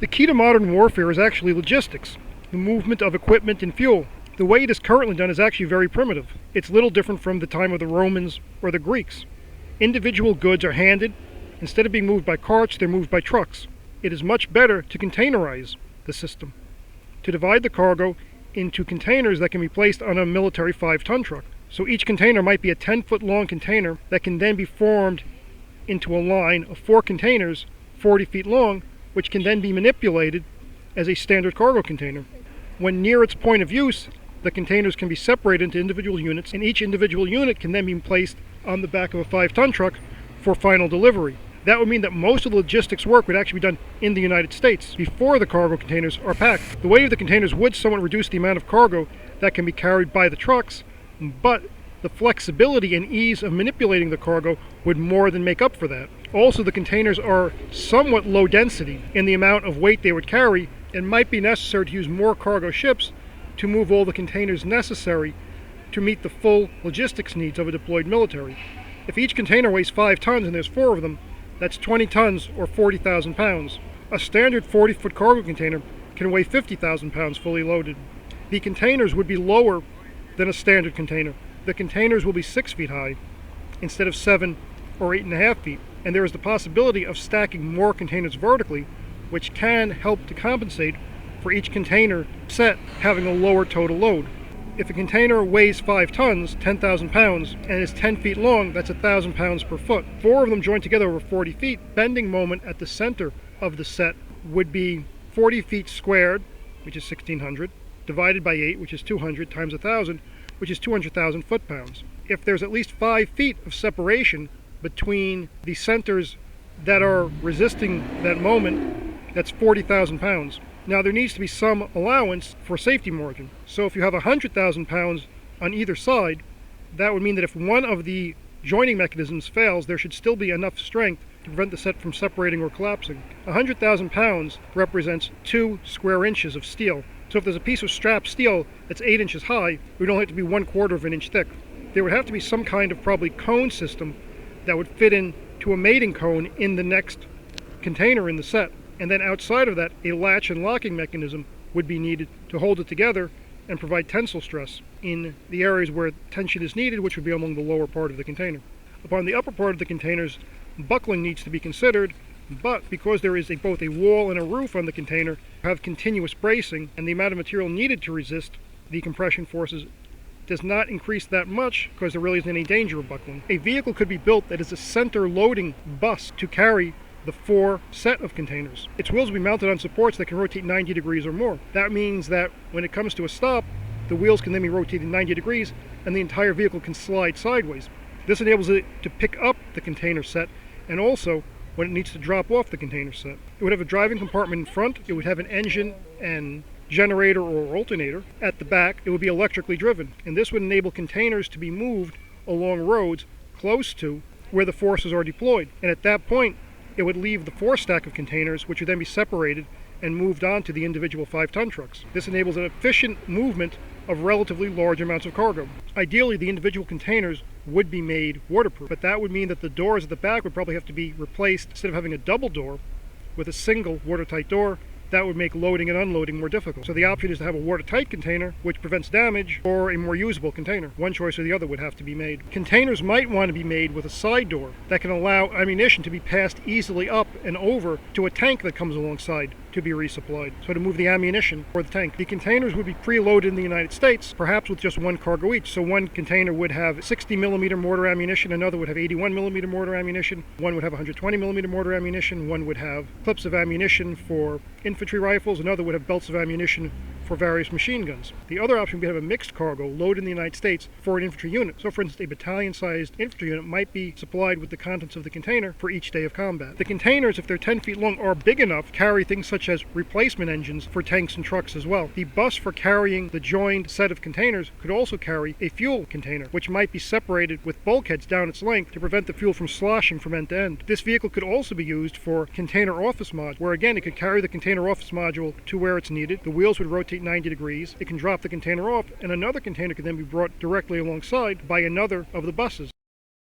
The key to modern warfare is actually logistics, the movement of equipment and fuel. The way it is currently done is actually very primitive. It's little different from the time of the Romans or the Greeks. Individual goods are handed. Instead of being moved by carts, they're moved by trucks. It is much better to containerize the system, to divide the cargo into containers that can be placed on a military 5-ton truck. So each container might be a 10-foot long container that can then be formed into a line of 4 containers 40 feet long, which can then be manipulated as a standard cargo container. When near its point of use, the containers can be separated into individual units, and each individual unit can then be placed on the back of a 5-ton truck for final delivery. That would mean that most of the logistics work would actually be done in the United States before the cargo containers are packed. The weight of the containers would somewhat reduce the amount of cargo that can be carried by the trucks, but the flexibility and ease of manipulating the cargo would more than make up for that. Also, the containers are somewhat low density in the amount of weight they would carry, and might be necessary to use more cargo ships to move all the containers necessary to meet the full logistics needs of a deployed military. If each container weighs 5 tons and there's 4 of them, that's 20 tons or 40,000 pounds. A standard 40-foot cargo container can weigh 50,000 pounds fully loaded. The containers would be lower than a standard container. The containers will be 6 feet high instead of 7 or 8.5 feet, and there is the possibility of stacking more containers vertically, which can help to compensate for each container set having a lower total load. If a container weighs 5 tons, 10,000 pounds, and is 10 feet long, that's 1,000 pounds per foot. 4 of them joined together over 40 feet. Bending moment at the center of the set would be 40 feet squared, which is 1,600, divided by 8, which is 200, times 1,000, which is 200,000 foot-pounds. If there's at least 5 feet of separation between the centers that are resisting that moment, that's 40,000 pounds. Now, there needs to be some allowance for safety margin. So if you have 100,000 pounds on either side, that would mean that if one of the joining mechanisms fails, there should still be enough strength to prevent the set from separating or collapsing. 100,000 pounds represents 2 square inches of steel. So if there's a piece of strapped steel that's 8 inches high, it would only have to be 1/4 of an inch thick. There would have to be some kind of probably cone system that would fit into a mating cone in the next container in the set. And then outside of that, a latch and locking mechanism would be needed to hold it together and provide tensile stress in the areas where tension is needed, which would be along the lower part of the container. Upon the upper part of the containers, buckling needs to be considered, but because there is both a wall and a roof on the container, have continuous bracing, and the amount of material needed to resist the compression forces does not increase that much because there really isn't any danger of buckling. A vehicle could be built that is a center loading bus to carry the 4 set of containers. Its wheels will be mounted on supports that can rotate 90 degrees or more. That means that when it comes to a stop, the wheels can then be rotated 90 degrees and the entire vehicle can slide sideways. This enables it to pick up the container set, and also when it needs to drop off the container set. It would have a driving compartment in front, it would have an engine and generator or alternator. At the back, it would be electrically driven, and this would enable containers to be moved along roads close to where the forces are deployed. And at that point, it would leave the 4 stack of containers, which would then be separated and moved on to the individual 5-ton trucks. This enables an efficient movement of relatively large amounts of cargo. Ideally, the individual containers would be made waterproof, but that would mean that the doors at the back would probably have to be replaced. Instead of having a double door with a single watertight door, that would make loading and unloading more difficult. So the option is to have a watertight container, which prevents damage, or a more usable container. One choice or the other would have to be made. Containers might want to be made with a side door that can allow ammunition to be passed easily up and over to a tank that comes alongside to be resupplied, so to move the ammunition for the tank. The containers would be preloaded in the United States, perhaps with just 1 cargo each. So one container would have 60 millimeter mortar ammunition, another would have 81 millimeter mortar ammunition, one would have 120 millimeter mortar ammunition, one would have clips of ammunition for infantry rifles, another would have belts of ammunition for various machine guns. The other option would be to have a mixed cargo loaded in the United States for an infantry unit. So for instance, a battalion-sized infantry unit might be supplied with the contents of the container for each day of combat. The containers, if they're 10 feet long, are big enough to carry things such as replacement engines for tanks and trucks as well. The bus for carrying the joined set of containers could also carry a fuel container, which might be separated with bulkheads down its length to prevent the fuel from sloshing from end to end. This vehicle could also be used for container office mod, where again it could carry the container office module to where it's needed. The wheels would rotate 90 degrees. It can drop the container off, and another container can then be brought directly alongside by another of the buses.